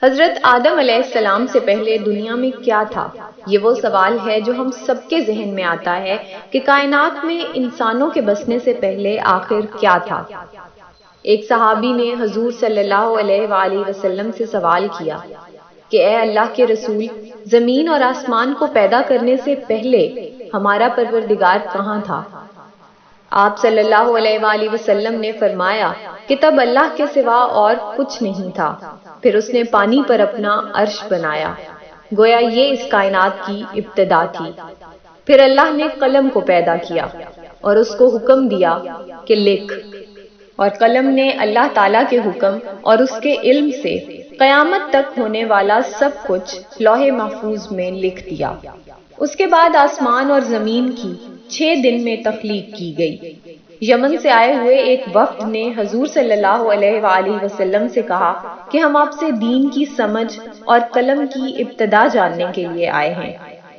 حضرت آدم علیہ السلام سے پہلے دنیا میں کیا تھا؟ یہ وہ سوال ہے جو ہم سب کے ذہن میں آتا ہے کہ کائنات میں انسانوں کے بسنے سے پہلے آخر کیا تھا؟ ایک صحابی نے حضور صلی اللہ علیہ وآلہ وسلم سے سوال کیا کہ اے اللہ کے رسول، زمین اور آسمان کو پیدا کرنے سے پہلے ہمارا پروردگار کہاں تھا؟ آپ صلی اللہ علیہ وآلہ وسلم نے فرمایا کہ تب اللہ کے سوا اور کچھ نہیں تھا، پھر اس نے پانی پر اپنا عرش بنایا، گویا یہ اس کائنات کی ابتدا تھی۔ پھر اللہ نے قلم کو پیدا کیا اور اس کو حکم دیا کہ لکھ، اور قلم نے اللہ تعالیٰ کے حکم اور اس کے علم سے قیامت تک ہونے والا سب کچھ لوح محفوظ میں لکھ دیا۔ اس کے بعد آسمان اور زمین کی 6 دن میں تخلیق کی گئی۔ یمن سے آئے ہوئے ایک وفد نے حضور صلی اللہ علیہ وآلہ وسلم سے کہا کہ ہم آپ سے دین کی سمجھ اور قلم کی ابتدا جاننے کے لیے آئے ہیں۔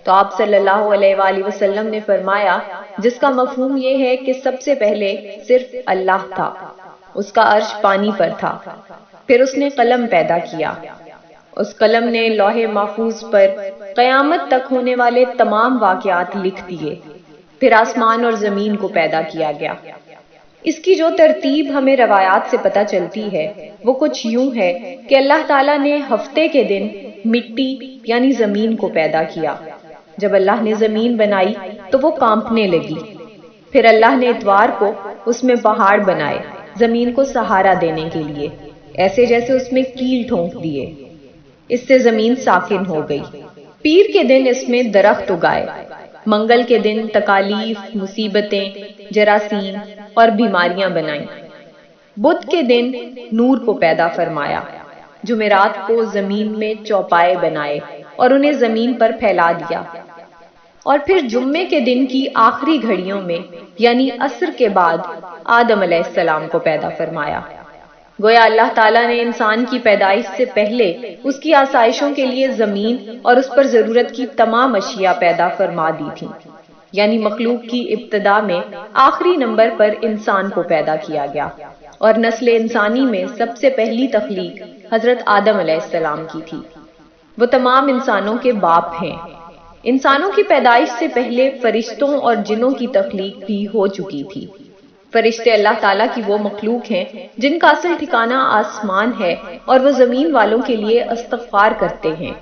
تو آپ صلی اللہ علیہ وآلہ وسلم نے فرمایا، جس کا مفہوم یہ ہے کہ سب سے پہلے صرف اللہ تھا، اس کا عرش پانی پر تھا، پھر اس نے قلم پیدا کیا، اس قلم نے لوح محفوظ پر قیامت تک ہونے والے تمام واقعات لکھ دیے، پھر آسمان اور زمین کو پیدا کیا گیا۔ اس کی جو ترتیب ہمیں روایات سے پتہ چلتی ہے وہ کچھ یوں ہے کہ اللہ تعالیٰ نے ہفتے کے دن مٹی یعنی زمین کو پیدا کیا۔ جب اللہ نے زمین بنائی تو وہ کانپنے لگی۔ پھر اللہ نے اتوار کو اس میں پہاڑ بنائے زمین کو سہارا دینے کے لیے، ایسے جیسے اس میں کیل ٹھونک دیے، اس سے زمین ساکن ہو گئی۔ پیر کے دن اس میں درخت اگائے، منگل کے دن تکالیف، مصیبتیں، جراثیم اور بیماریاں بنائیں۔ بدھ کے دن نور کو پیدا فرمایا، جمعرات کو زمین میں چوپائے بنائے اور انہیں زمین پر پھیلا دیا، اور پھر جمعے کے دن کی آخری گھڑیوں میں یعنی عصر کے بعد آدم علیہ السلام کو پیدا فرمایا۔ گویا اللہ تعالیٰ نے انسان کی پیدائش سے پہلے اس کی آسائشوں کے لیے زمین اور اس پر ضرورت کی تمام اشیاء پیدا فرما دی تھیں، یعنی مخلوق کی ابتدا میں آخری نمبر پر انسان کو پیدا کیا گیا، اور نسل انسانی میں سب سے پہلی تخلیق حضرت آدم علیہ السلام کی تھی۔ وہ تمام انسانوں کے باپ ہیں۔ انسانوں کی پیدائش سے پہلے فرشتوں اور جنوں کی تخلیق بھی ہو چکی تھی۔ فرشتے اللہ تعالیٰ کی وہ مخلوق ہیں جن کا اصل ٹھکانہ آسمان ہے اور وہ زمین والوں کے لیے استغفار کرتے ہیں۔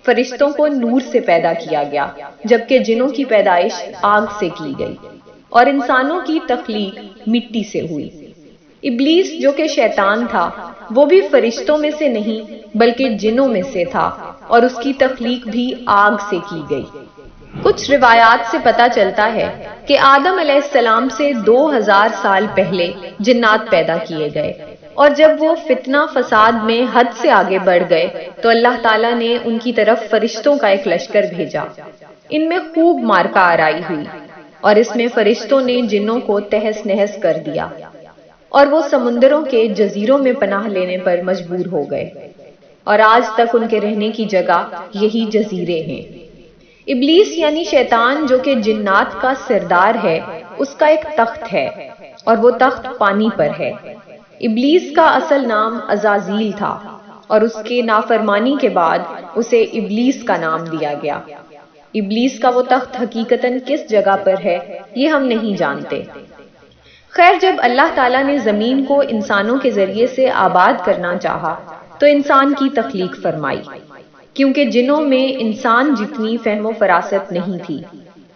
فرشتوں کو نور سے پیدا کیا گیا، جبکہ جنوں کی پیدائش آگ سے کی گئی، اور انسانوں کی تخلیق مٹی سے ہوئی۔ ابلیس جو کہ شیطان تھا وہ بھی فرشتوں میں سے نہیں بلکہ جنوں میں سے تھا، اور اس کی تخلیق بھی آگ سے کی گئی۔ کچھ روایات سے پتہ چلتا ہے کہ آدم علیہ السلام سے 2000 سال پہلے جنات پیدا کیے گئے، اور جب وہ فتنہ فساد میں حد سے آگے بڑھ گئے تو اللہ تعالیٰ نے ان کی طرف فرشتوں کا ایک لشکر بھیجا۔ ان میں خوب مارکا آرائی ہوئی، اور اس میں فرشتوں نے جنوں کو تہس نہس کر دیا، اور وہ سمندروں کے جزیروں میں پناہ لینے پر مجبور ہو گئے، اور آج تک ان کے رہنے کی جگہ یہی جزیرے ہیں۔ ابلیس یعنی شیطان جو کہ جنات کا سردار ہے، اس کا ایک تخت ہے، اور وہ تخت پانی پر ہے۔ ابلیس کا اصل نام عزازیل تھا، اور اس کے نافرمانی کے بعد اسے ابلیس کا نام دیا گیا۔ ابلیس کا وہ تخت حقیقتاً کس جگہ پر ہے یہ ہم نہیں جانتے۔ خیر، جب اللہ تعالیٰ نے زمین کو انسانوں کے ذریعے سے آباد کرنا چاہا تو انسان کی تخلیق فرمائی، کیونکہ جنوں میں انسان جتنی فہم و فراست نہیں تھی۔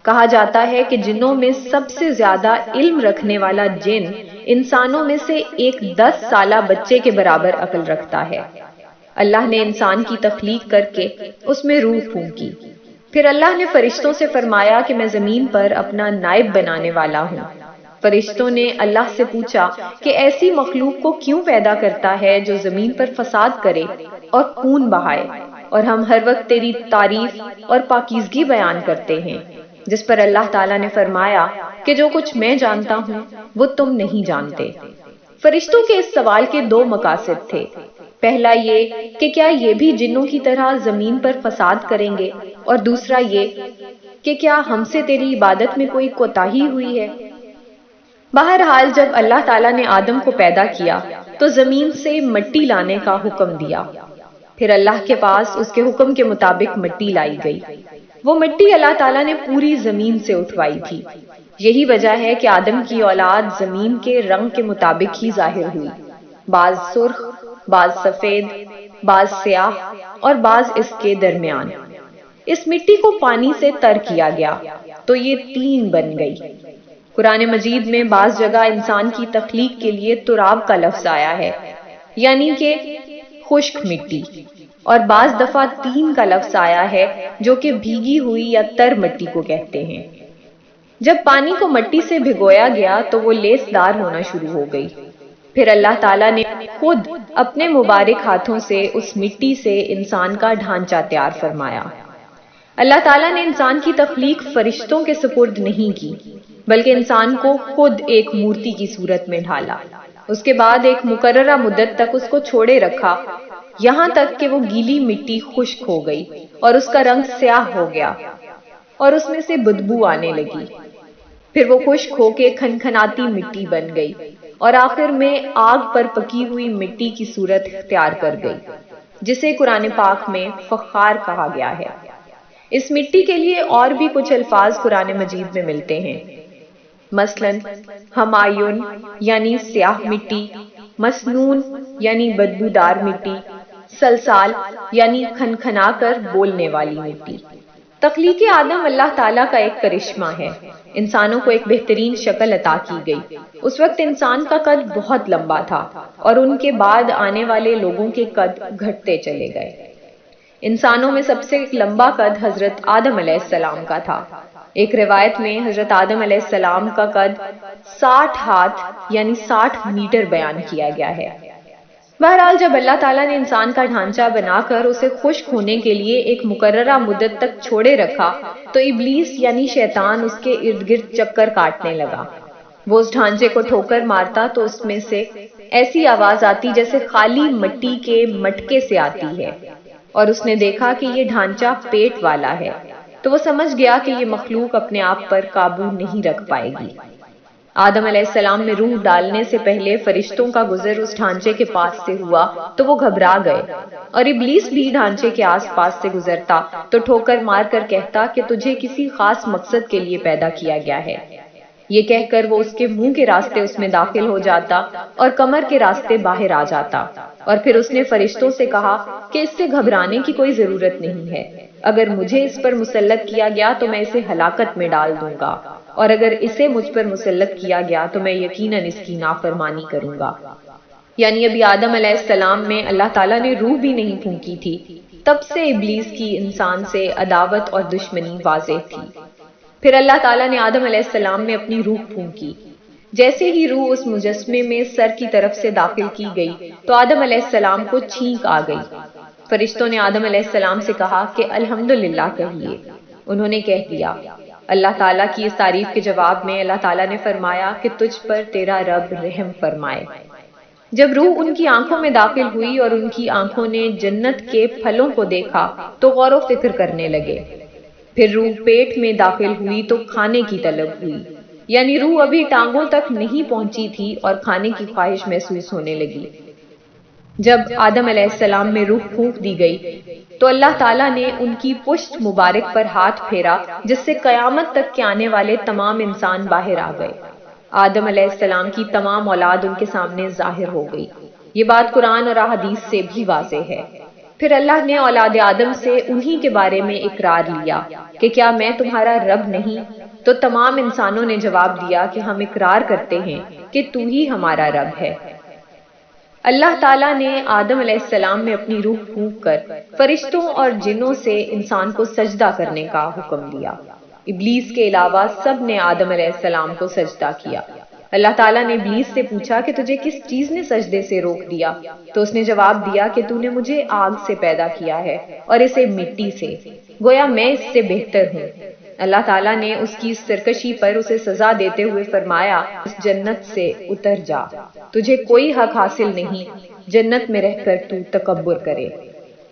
کہا جاتا ہے کہ جنوں میں سب سے زیادہ علم رکھنے والا جن انسانوں میں سے ایک 10 سالہ بچے کے برابر عقل رکھتا ہے۔ اللہ نے انسان کی تخلیق کر کے اس میں روح پھونکی۔ پھر اللہ نے فرشتوں سے فرمایا کہ میں زمین پر اپنا نائب بنانے والا ہوں۔ فرشتوں نے اللہ سے پوچھا کہ ایسی مخلوق کو کیوں پیدا کرتا ہے جو زمین پر فساد کرے اور خون بہائے، اور ہم ہر وقت تیری تعریف اور پاکیزگی بیان کرتے ہیں۔ جس پر اللہ تعالیٰ نے فرمایا کہ جو کچھ میں جانتا ہوں وہ تم نہیں جانتے۔ فرشتوں کے اس سوال کے 2 مقاصد تھے۔ پہلا یہ کہ کیا یہ بھی جنوں کی طرح زمین پر فساد کریں گے، اور دوسرا یہ کہ کیا ہم سے تیری عبادت میں کوئی کوتاہی ہوئی ہے۔ بہرحال جب اللہ تعالیٰ نے آدم کو پیدا کیا تو زمین سے مٹی لانے کا حکم دیا، پھر اللہ کے پاس اس کے حکم کے مطابق مٹی لائی گئی۔ وہ مٹی اللہ تعالیٰ نے پوری زمین سے اٹھوائی تھی۔ یہی وجہ ہے کہ آدم کی اولاد زمین کے رنگ کے مطابق ہی ظاہر ہوئی، بعض سرخ، بعض سفید، بعض سیاہ اور بعض اس کے درمیان۔ اس مٹی کو پانی سے تر کیا گیا تو یہ طین بن گئی۔ قرآن مجید میں بعض جگہ انسان کی تخلیق کے لیے تراب کا لفظ آیا ہے، یعنی کہ خشک مٹی، اور بعض دفعہ طین کا لفظ آیا ہے جو کہ بھیگی ہوئی یا تر مٹی کو کہتے ہیں۔ جب پانی کو مٹی سے بھگویا گیا تو وہ لیس دار ہونا شروع ہو گئی۔ پھر اللہ تعالیٰ نے خود اپنے مبارک ہاتھوں سے اس مٹی سے انسان کا ڈھانچہ تیار فرمایا۔ اللہ تعالیٰ نے انسان کی تخلیق فرشتوں کے سپرد نہیں کی، بلکہ انسان کو خود ایک مورتی کی صورت میں ڈھالا۔ اس کے بعد ایک مقررہ مدت تک اس کو چھوڑے رکھا، یہاں تک کہ وہ گیلی مٹی خشک ہو گئی اور اس کا رنگ سیاہ ہو گیا اور اس میں سے بدبو آنے لگی۔ پھر وہ خشک ہو کے کھنکھناتی مٹی بن گئی اور آخر میں آگ پر پکی ہوئی مٹی کی صورت اختیار کر گئی، جسے قرآن پاک میں فخار کہا گیا ہے۔ اس مٹی کے لیے اور بھی کچھ الفاظ قرآن مجید میں ملتے ہیں، مثلاً ہمایون یعنی سیاہ مٹی، مسنون یعنی بدبودار مٹی، سلسال یعنی کھنکھنا کر بولنے والی مٹی۔ تخلیق آدم اللہ تعالیٰ کا ایک کرشمہ ہے۔ انسانوں کو ایک بہترین شکل عطا کی گئی۔ اس وقت انسان کا قد بہت لمبا تھا اور ان کے بعد آنے والے لوگوں کے قد گھٹتے چلے گئے۔ انسانوں میں سب سے لمبا قد حضرت آدم علیہ السلام کا تھا۔ ایک روایت میں حضرت آدم علیہ السلام کا قد 60 ہاتھ یعنی 60 میٹر بیان کیا گیا ہے۔ بہرحال جب اللہ تعالیٰ نے انسان کا ڈھانچہ بنا کر اسے خشک ہونے کے لیے ایک مقررہ مدت تک چھوڑے رکھا تو ابلیس یعنی شیطان اس کے ارد گرد چکر کاٹنے لگا۔ وہ اس ڈھانچے کو ٹھوکر مارتا تو اس میں سے ایسی آواز آتی جیسے خالی مٹی کے مٹکے سے آتی ہے، اور اس نے دیکھا کہ یہ ڈھانچہ پیٹ والا ہے، تو وہ سمجھ گیا کہ یہ مخلوق اپنے آپ پر قابو نہیں رکھ پائے گی۔ آدم علیہ السلام میں روح ڈالنے سے پہلے فرشتوں کا گزر اس ڈھانچے کے پاس سے ہوا تو وہ گھبرا گئے، اور ابلیس بھی ڈھانچے کے آس پاس سے گزرتا تو ٹھوکر مار کر کہتا کہ تجھے کسی خاص مقصد کے لیے پیدا کیا گیا ہے۔ یہ کہہ کر وہ اس کے منہ کے راستے اس میں داخل ہو جاتا اور کمر کے راستے باہر آ جاتا، اور پھر اس نے فرشتوں سے کہا کہ اس سے گھبرانے کی کوئی ضرورت نہیں ہے، اگر مجھے اس پر مسلط کیا گیا تو میں اسے ہلاکت میں ڈال دوں گا، اور اگر اسے مجھ پر مسلط کیا گیا تو میں یقیناً اس کی نافرمانی کروں گا۔ یعنی ابھی آدم علیہ السلام میں اللہ تعالیٰ نے روح بھی نہیں پھونکی تھی، تب سے ابلیس کی انسان سے عداوت اور دشمنی واضح تھی۔ پھر اللہ تعالیٰ نے آدم علیہ السلام میں اپنی روح پھونکی۔ جیسے ہی روح اس مجسمے میں سر کی طرف سے داخل کی گئی تو آدم علیہ السلام کو چھینک آ گئی۔ فرشتوں نے آدم علیہ السلام سے کہا کہ الحمدللہ کہیے۔ انہوں نے کہہ دیا۔ اللہ تعالیٰ کی اس تعریف کے جواب میں اللہ تعالیٰ نے فرمایا کہ تجھ پر تیرا رب رحم فرمائے۔ جب روح ان کی آنکھوں میں داخل ہوئی اور ان کی آنکھوں نے جنت کے پھلوں کو دیکھا تو غور و فکر کرنے لگے۔ پھر روح پیٹ میں داخل ہوئی تو کھانے کی طلب ہوئی، یعنی روح ابھی ٹانگوں تک نہیں پہنچی تھی اور کھانے کی خواہش محسوس ہونے لگی۔ جب آدم علیہ السلام میں روح پھونک دی گئی تو اللہ تعالیٰ نے ان کی پشت مبارک پر ہاتھ پھیرا، جس سے قیامت تک کے آنے والے تمام انسان باہر آ گئے۔ آدم علیہ السلام کی تمام اولاد ان کے سامنے ظاہر ہو گئی۔ یہ بات قرآن اور احادیث سے بھی واضح ہے۔ پھر اللہ نے اولاد آدم سے انہی کے بارے میں اقرار لیا کہ کیا میں تمہارا رب نہیں؟ تو تمام انسانوں نے جواب دیا کہ ہم اقرار کرتے ہیں کہ تو ہی ہمارا رب ہے۔ اللہ تعالیٰ نے آدم علیہ السلام میں اپنی روح پھونک کر فرشتوں اور جنوں سے انسان کو سجدہ کرنے کا حکم دیا۔ ابلیس کے علاوہ سب نے آدم علیہ السلام کو سجدہ کیا۔ اللہ تعالیٰ نے ابلیس سے پوچھا کہ تجھے کس چیز نے سجدے سے روک دیا؟ تو اس نے جواب دیا کہ تو نے مجھے آگ سے پیدا کیا ہے اور اسے مٹی سے، گویا میں اس سے بہتر ہوں۔ اللہ تعالیٰ نے اس کی سرکشی پر اسے سزا دیتے ہوئے فرمایا، اس جنت سے اتر جا، تجھے کوئی حق حاصل نہیں جنت میں رہ کر تو تکبر کرے۔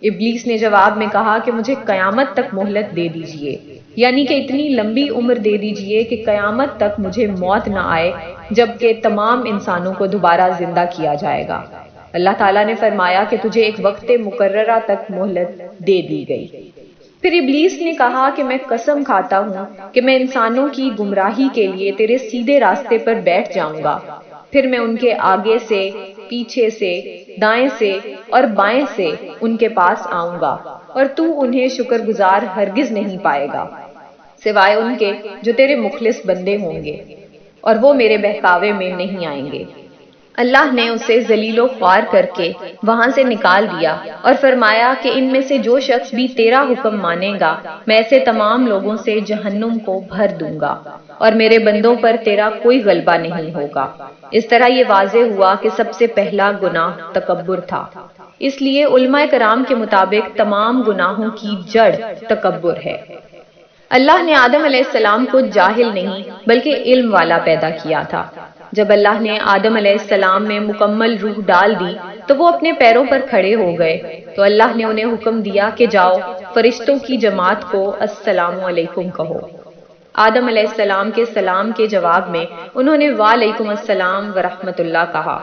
ابلیس نے جواب میں کہا کہ مجھے قیامت تک مہلت دے دیجئے، یعنی کہ اتنی لمبی عمر دے دیجئے کہ قیامت تک مجھے موت نہ آئے، جبکہ تمام انسانوں کو دوبارہ زندہ کیا جائے گا۔ اللہ تعالیٰ نے فرمایا کہ تجھے ایک وقت مقررہ تک مہلت دے دی گئی۔ پھر ابلیس نے کہا کہ میں قسم کھاتا ہوں کہ میں انسانوں کی گمراہی کے لیے تیرے سیدھے راستے پر بیٹھ جاؤں گا، پھر میں ان کے آگے سے، پیچھے سے، دائیں سے اور بائیں سے ان کے پاس آؤں گا، اور تو انہیں شکر گزار ہرگز نہیں پائے گا سوائے ان کے جو تیرے مخلص بندے ہوں گے، اور وہ میرے بہکاوے میں نہیں آئیں گے۔ اللہ نے اسے ذلیل و خوار کر کے وہاں سے نکال دیا اور فرمایا کہ ان میں سے جو شخص بھی تیرا حکم مانے گا میں ایسے تمام لوگوں سے جہنم کو بھر دوں گا، اور میرے بندوں پر تیرا کوئی غلبہ نہیں ہوگا۔ اس طرح یہ واضح ہوا کہ سب سے پہلا گناہ تکبر تھا، اس لیے علماء کرام کے مطابق تمام گناہوں کی جڑ تکبر ہے۔ اللہ نے آدم علیہ السلام کو جاہل نہیں بلکہ علم والا پیدا کیا تھا۔ جب اللہ نے آدم علیہ السلام میں مکمل روح ڈال دی تو وہ اپنے پیروں پر کھڑے ہو گئے، تو اللہ نے انہیں حکم دیا کہ جاؤ فرشتوں کی جماعت کو السلام علیکم کہو۔ آدم علیہ السلام کے سلام کے جواب میں انہوں نے وعلیکم السلام ورحمۃ اللہ کہا۔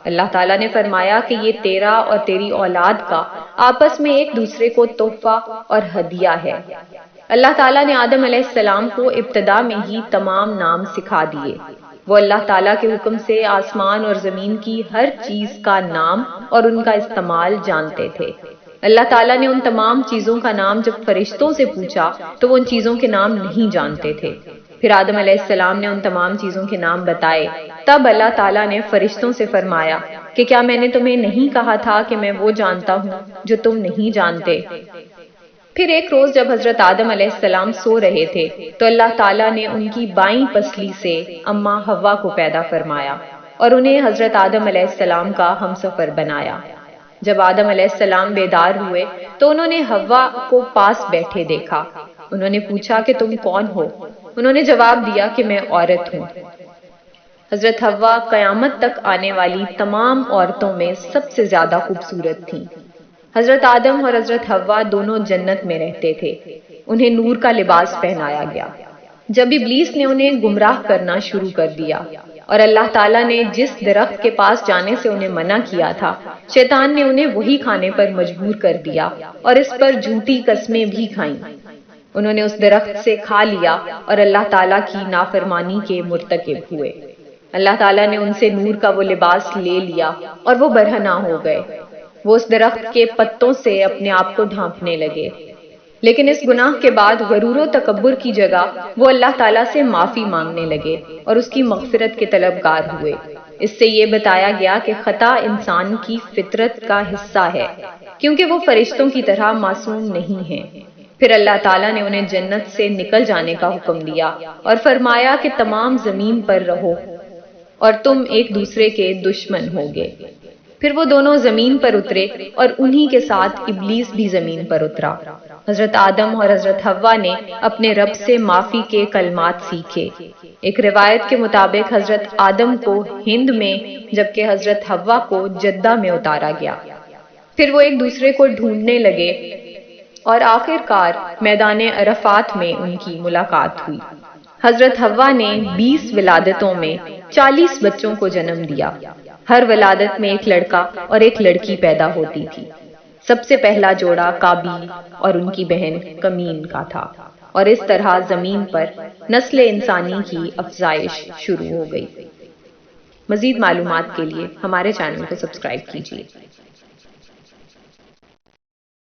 اللہ تعالیٰ نے فرمایا کہ یہ تیرا اور تیری اولاد کا آپس میں ایک دوسرے کو تحفہ اور ہدیہ ہے۔ اللہ تعالیٰ نے آدم علیہ السلام کو ابتدا میں ہی تمام نام سکھا دیے۔ وہ اللہ تعالیٰ کے حکم سے آسمان اور زمین کی ہر چیز کا نام اور ان کا استعمال جانتے تھے۔ اللہ تعالیٰ نے ان تمام چیزوں کا نام جب فرشتوں سے پوچھا تو وہ ان چیزوں کے نام نہیں جانتے تھے۔ پھر آدم علیہ السلام نے ان تمام چیزوں کے نام بتائے۔ تب اللہ تعالیٰ نے فرشتوں سے فرمایا کہ کیا میں نے تمہیں نہیں کہا تھا کہ میں وہ جانتا ہوں جو تم نہیں جانتے؟ پھر ایک روز جب حضرت آدم علیہ السلام سو رہے تھے تو اللہ تعالیٰ نے ان کی بائیں پسلی سے اماں حوا کو پیدا فرمایا اور انہیں حضرت آدم علیہ السلام کا ہمسفر بنایا۔ جب آدم علیہ السلام بیدار ہوئے تو انہوں نے حوا کو پاس بیٹھے دیکھا۔ انہوں نے پوچھا کہ تم کون ہو؟ انہوں نے جواب دیا کہ میں عورت ہوں۔ حضرت حوا قیامت تک آنے والی تمام عورتوں میں سب سے زیادہ خوبصورت تھیں۔ حضرت آدم اور حضرت حوا دونوں جنت میں رہتے تھے۔ انہیں نور کا لباس پہنایا گیا۔ جب ابلیس نے انہیں گمراہ کرنا شروع کر دیا اور اللہ تعالیٰ نے جس درخت کے پاس جانے سے انہیں منع کیا تھا، شیطان نے انہیں وہی کھانے پر مجبور کر دیا اور اس پر جھوٹی قسمیں بھی کھائیں۔ انہوں نے اس درخت سے کھا لیا اور اللہ تعالیٰ کی نافرمانی کے مرتکب ہوئے۔ اللہ تعالیٰ نے ان سے نور کا وہ لباس لے لیا اور وہ برہنہ ہو گئے۔ وہ اس درخت کے پتوں سے اپنے آپ کو ڈھانپنے لگے، لیکن اس گناہ کے بعد غرور و تکبر کی جگہ وہ اللہ تعالیٰ سے معافی مانگنے لگے اور اس کی مغفرت کے طلبگار ہوئے۔ اس سے یہ بتایا گیا کہ خطا انسان کی فطرت کا حصہ ہے، کیونکہ وہ فرشتوں کی طرح معصوم نہیں ہیں۔ پھر اللہ تعالیٰ نے انہیں جنت سے نکل جانے کا حکم دیا اور فرمایا کہ تمام زمین پر رہو اور تم ایک دوسرے کے دشمن ہوگے۔ پھر وہ دونوں زمین پر اترے اور انہی کے ساتھ ابلیس بھی زمین پر اترا۔ حضرت آدم اور حضرت حوا نے اپنے رب سے معافی کے کلمات سیکھے۔ ایک روایت کے مطابق حضرت آدم کو ہند میں جبکہ حضرت حوا کو جدہ میں اتارا گیا۔ پھر وہ ایک دوسرے کو ڈھونڈنے لگے اور آخر کار میدان عرفات میں ان کی ملاقات ہوئی۔ حضرت حوا نے 20 ولادتوں میں 40 بچوں کو جنم دیا۔ ہر ولادت میں ایک لڑکا اور ایک لڑکی پیدا ہوتی تھی۔ سب سے پہلا جوڑا قابیل اور ان کی بہن کمین کا تھا، اور اس طرح زمین پر نسل انسانی کی افزائش شروع ہو گئی۔ مزید معلومات کے لیے ہمارے چینل کو سبسکرائب کیجیے۔